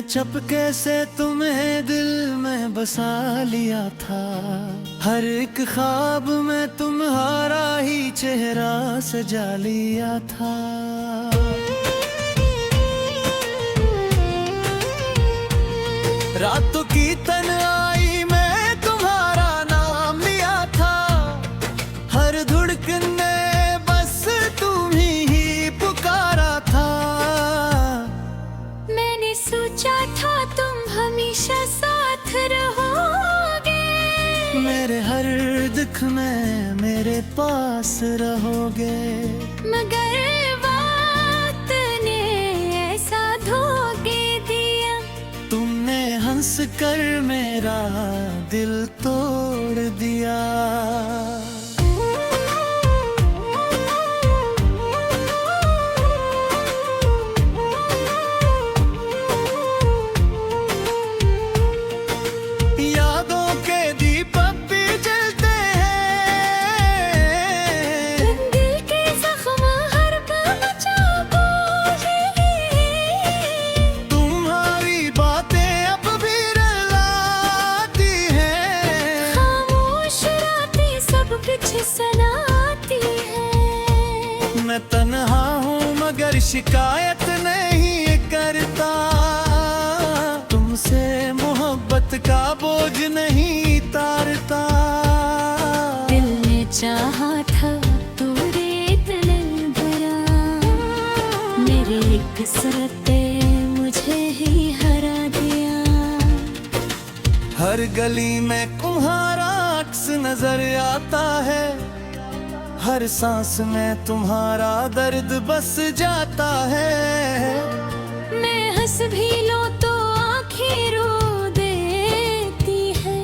चपके से तुम्हें दिल में बसा लिया था। हर एक ख्वाब में तुम्हारा ही चेहरा सजा लिया था। रातों की तन्हाई में तुम्हारा नाम लिया था। हर धड़कन ने बस तुम्ही ही पुकारा था। मैंने सोचा था तुम हमेशा साथ रहोगे, मेरे हर दुख में मेरे पास रहोगे। मगर वक्त ने ऐसा धोखे दिया, तुमने हंस कर मेरा दिल तोड़ दिया। यादों के दीपक भी जलते हैं, दिल के जख्म हर पल चाहूंगी। तुम्हारी बातें अब भी रुलाती हैं। खामोश रातें सब कुछ सुनाती हैं। मैं तन्हा हूँ मगर शिकायत नहीं करता। तुमसे मोहब्बत का बोझ नहीं तारता। दिल ने चाहा था तू रेत ने भरा, मेरी कसरत मुझे ही हरा दिया। हर गली में तुम्हारा अक्स नजर आता है। हर सांस में तुम्हारा दर्द बस जाता है। मैं हंस भी लूं तो आंखें रो देती है,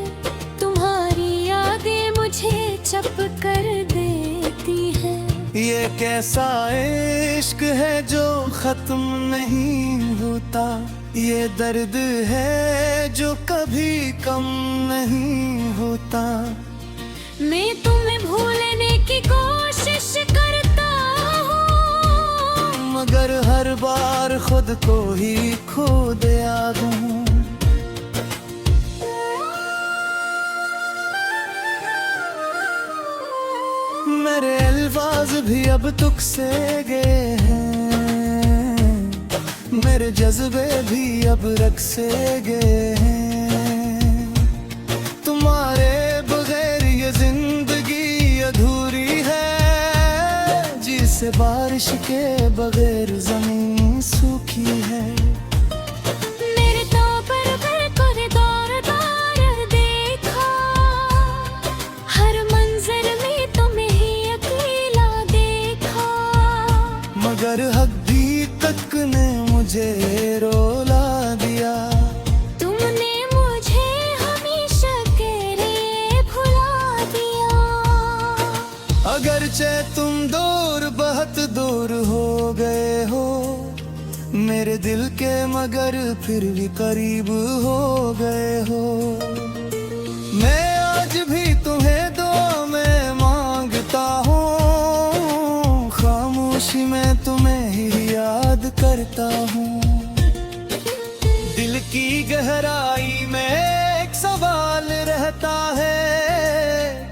तुम्हारी यादें मुझे चप कर देती है। ये कैसा इश्क है जो खत्म नहीं होता। ये दर्द है जो कभी कम नहीं होता। मैं तुम्हें भूलने की कोशिश करता हूँ, मगर हर बार खुद को ही खो दिया दूं। मेरे अल्फाज भी अब तुक से गए हैं। मेरे जज्बे भी अब रख से गए हैं। तुम्हारे बगैर ये जिंदगी अधूरी है। जिसे बारिश के बगैर जमीन सूखी है। मेरे तौर पर कोरिडोर तार देखा, हर मंजर में तुम्हें ही अकेला देखा। मगर हदी तक ने मुझे रोला दिया। तुमने मुझे हमेशा के लिए भुला दिया। अगरचे तुम दूर बहुत दूर हो गए हो मेरे दिल के, मगर फिर भी करीब हो गए हो। मैं आज भी तुम्हें दुआ में मांगता हूँ। खामोशी में तुम्हें ही याद करता हूँ। दिल की गहराई में एक सवाल रहता है।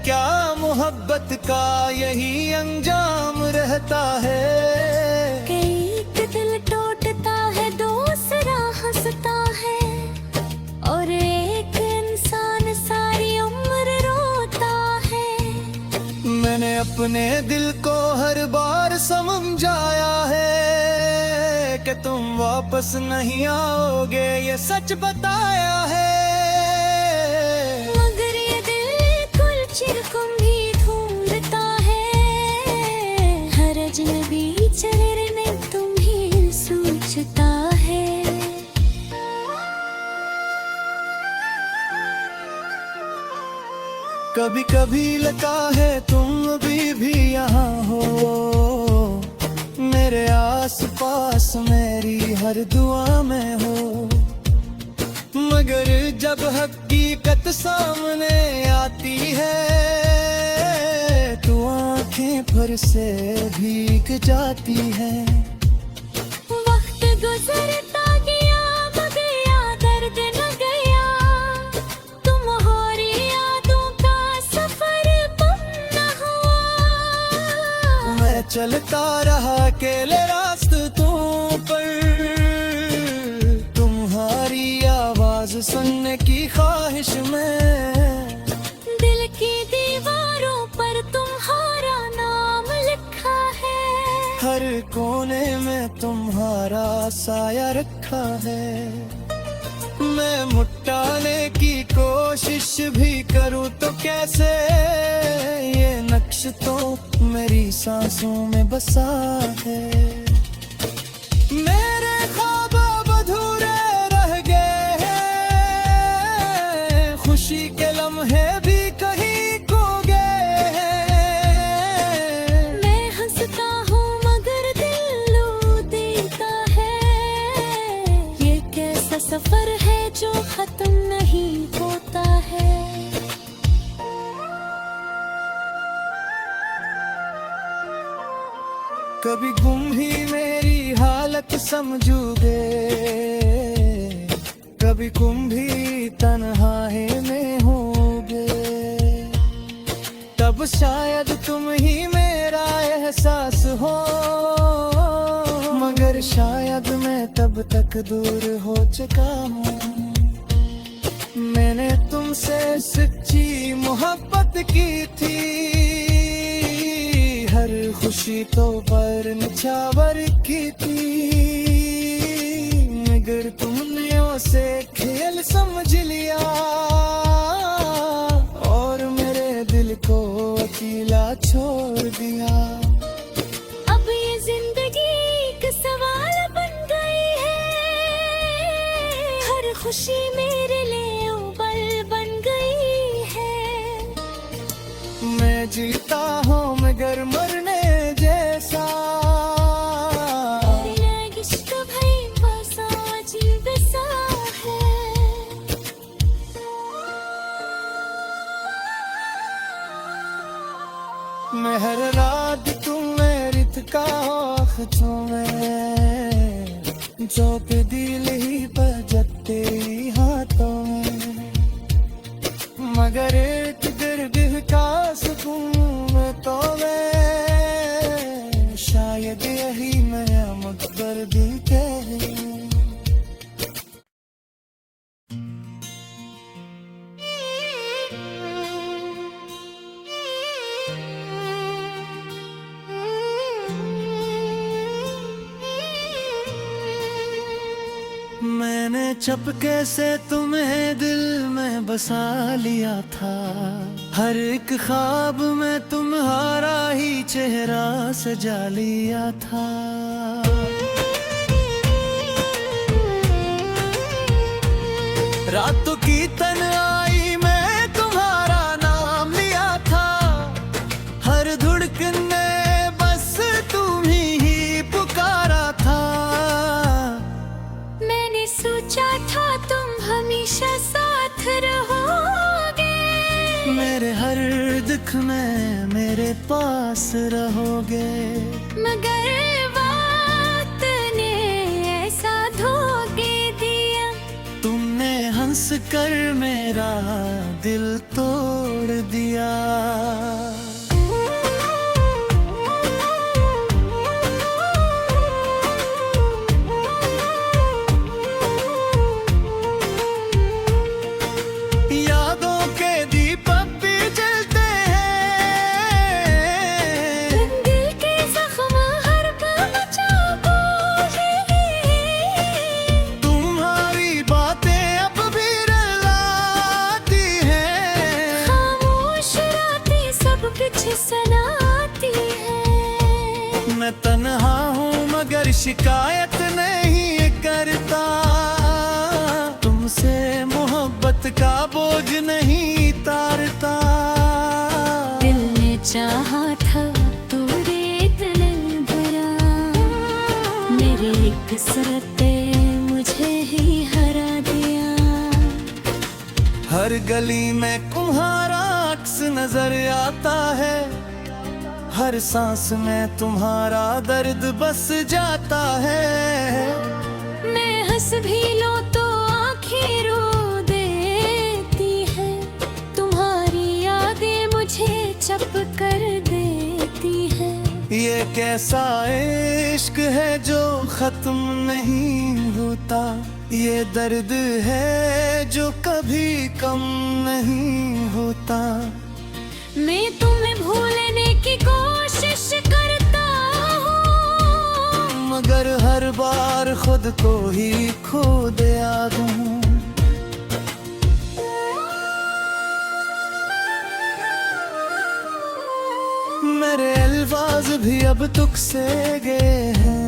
क्या मोहब्बत का यही अंजाम रहता है? एक दिल टूटता है, दूसरा हंसता है, और एक इंसान सारी उम्र रोता है। मैंने अपने दिल को हर बार समझाया है कि तुम वापस नहीं आओगे, ये सच बताया है। मगर ये दिल कुल चिर को भी ढूंढता है। हर अजनबी चेहरे में तुम्हें सोचता है। कभी कभी लगता है तुम अभी भी यहाँ हो। मेरे आस पास मेरी हर दुआ में हो। मगर जब हकीकत सामने आती है तो आंखें फिर से भीग जाती है। वक्त गुजरता गया, मगर चलता रहा अकेले रास्तों पर, तुम्हारी आवाज सुनने की ख्वाहिश में दिल की दीवारों पर तुम्हारा नाम लिखा है, हर कोने में तुम्हारा साया रखा है। मैं मुटाने की कोशिश भी करूं तो कैसे, ये नक्श तो मेरी सांसों में बसा है। मेरे ख्वाब अब अधूरे रह गए हैं, खुशी के लम्हे भी कहीं खो गए हैं। मैं हंसता हूँ मगर दिल रो देता है, ये कैसा सफर है जो खत्म नहीं होता है। कभी गुम ही मेरी हालत समझोगे, कभी गुम भी तन्हाई में होगे, तब शायद तुम ही मेरा एहसास हो, मगर शायद मैं तब तक दूर हो चुका हूँ। मैंने तुमसे सच्ची मोहब्बत की थी, हर खुशी तो पर निछावर की थी, मगर तुमने उसे खेल समझ लिया और मेरे दिल को अकेला छोड़ दिया। अब ये जिंदगी एक सवाल बन गई है, हर खुशी मेरे लिए उबल बन गई है। मैं जीता हूँ मगर मरने जैसा, मेरा इश्क भई बसा अजीब सा है। मैं हर रात तुम्हें रित का आँखों में, चौक दिल ही बजते ही हाथों में, मगर एक दर्द का सुकून तो मैं, शायद यही मैं मुकद्दर दिल कह। मैंने चपके से तुम्हें दिल में बसा लिया था, हर एक ख्वाब में तुम्हारा ही चेहरा सजा लिया था। रातों की तन्हाई में तुम्हारा नाम लिया था, हर धड़कन ने बस तुम्ही ही पुकारा था। मैंने सोचा था तुम हमेशा साथ रहोगे, मेरे हर दुख में मेरे पास रहोगे, मगर वक्त ने ऐसा धोखे दिया, तुमने हंस कर मेरा दिल तोड़ दिया। यादों के दीपक भी जलते हैं, दिल के जख्म हर पल चाहूंगी, तुम्हारी बातें अब भी रुलाती हैं, खामोश रातें सब कुछ सुनाती है। मैं तन्हा हूँ मगर शिकायत नहीं करता, तुमसे मोहब्बत का बोझ नहीं तारता। दिल ने चाहा था तो रेत ने भरा, मेरी कसरत मुझे ही हरा दिया। हर गली में तुम्हारा अक्स नजर आता है, हर सांस में तुम्हारा दर्द बस जाता है। मैं हंस भी लो तो आँखें रो देती है, तुम्हारी यादें मुझे चप कर देती है। ये कैसा इश्क है जो खत्म नहीं होता, ये दर्द है जो कभी कम नहीं होता। मैं तुम्हें भूलने की कोशिश करता हूँ, मगर हर बार खुद को ही खो दिया दूँ। मेरे अल्फाज भी अब तुक से गए हैं,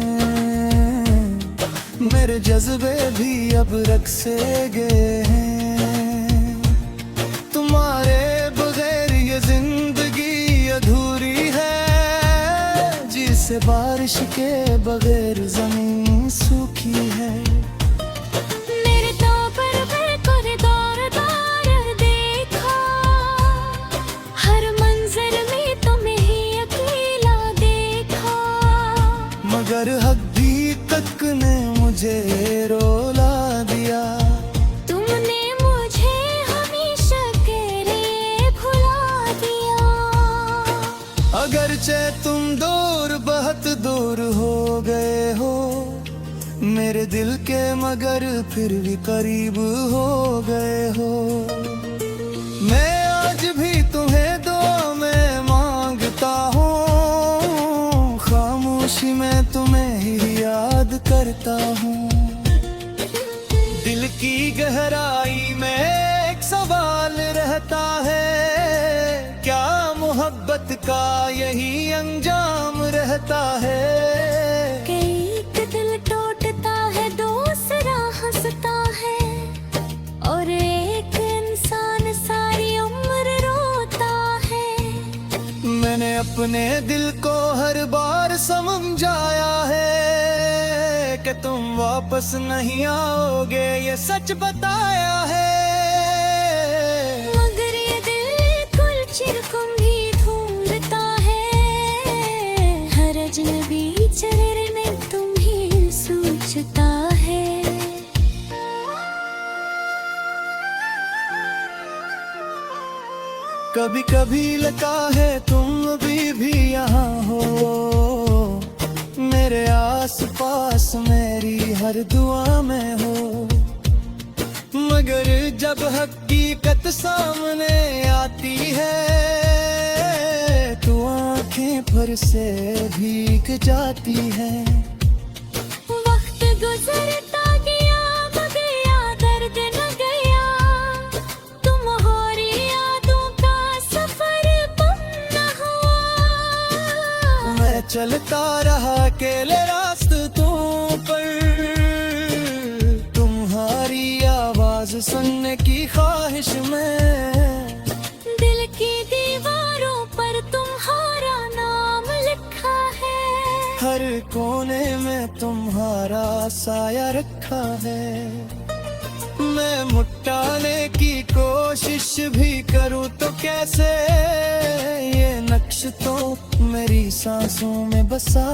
मेरे जज्बे भी अब रख से गए हैं। तुम्हारे बगैर ये जिंदगी अधूरी है, जिसे बारिश के बगैर जमीन सूखी है। मेरे तौपर पर कॉरिडोर दार देखा, हर मंजर में तुम्हें ही अकेला देखा। मगर हद्दी तक ने मुझे रोला दिया, तुमने मुझे हमेशा के लिए भुला दिया। अगरचे तुम दूर बहुत दूर हो गए हो मेरे दिल के, मगर फिर भी करीब हो गए हो। मैं आज भी तुम्हें दुआ में मांगता हूँ, खामोशी में तुम्हें ही याद करता हूँ। दिल की गहराई में एक सवाल रहता है, क्या मोहब्बत का यही अंजाम रहता है? एक दिल टूटता है, दूसरा हंसता है, और एक इंसान सारी उम्र रोता है। मैंने अपने दिल को हर बार समझाया है कि तुम वापस नहीं आओगे, ये सच बताया है। मगर ये दिल कुल चिरकुम भी ढूंढता है, हर अजनबी चेहरे में तुम्हें सोचता है। कभी कभी लगता है तुम अभी भी यहाँ हो, मेरे आस पास मेरी हर दुआ में हो। मगर जब हकीकत सामने आती है, तो आंखें फिर से भीग जाती है। वक्त गुजरता गया मगर याद दर्द न गया, तुम्हारी यादों का सफर कम न हुआ। मैं चलता रहा अकेले रास्तों पर, तुम्हारी आवाज सुनने की ख्वाहिश में। दिल की दीवारों पर तुम्हारा नाम लिखा है, हर कोने में तुम्हारा साया रखा है। मैं मिटाने की कोशिश भी करूं तो कैसे, ये नक्श तो मेरी सांसों में बसा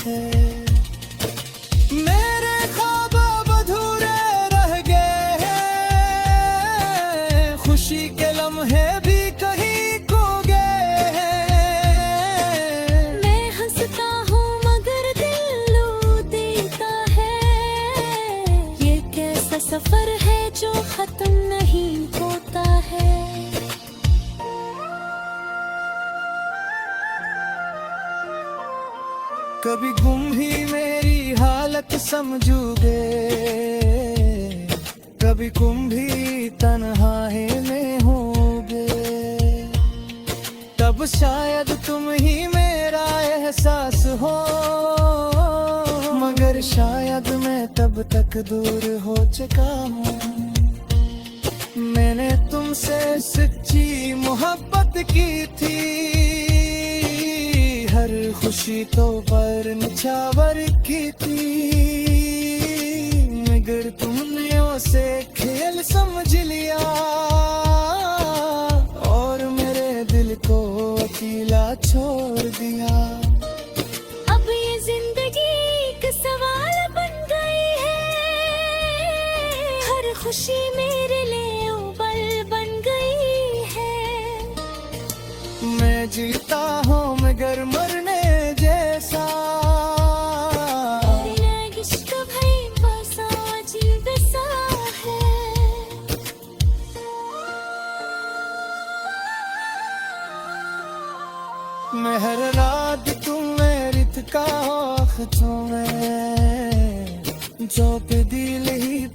है। मेरे ख्वाब अब अधूरे रह गए हैं, खुशी के लम्हे भी कहीं खो गए हैं। मैं हंसता हूँ मगर दिल रो देता है, ये कैसा सफर है जो खत्म नहीं होता है। कभी गुम ही मेरी हालत समझोगे, कभी गुम भी तन्हाई में होगे, तब शायद तुम ही मेरा एहसास हो। मगर शायद मैं तब तक दूर हो चुका हूँ। मैंने तुमसे सच्ची मोहब्बत की थी, हर खुशी तो पर निछावर की थी। मगर तुमने उसे खेल समझ लिया, और मेरे दिल को अकेला छोड़ दिया। अब ये जिंदगी एक सवाल बन गई है, हर खुशी मेरे लिए उबल बन गई है। मैं जीता हूँ मगर मरने जैसा मेहर रात तुम्हें रित का तुम्हें जो पे दिल ही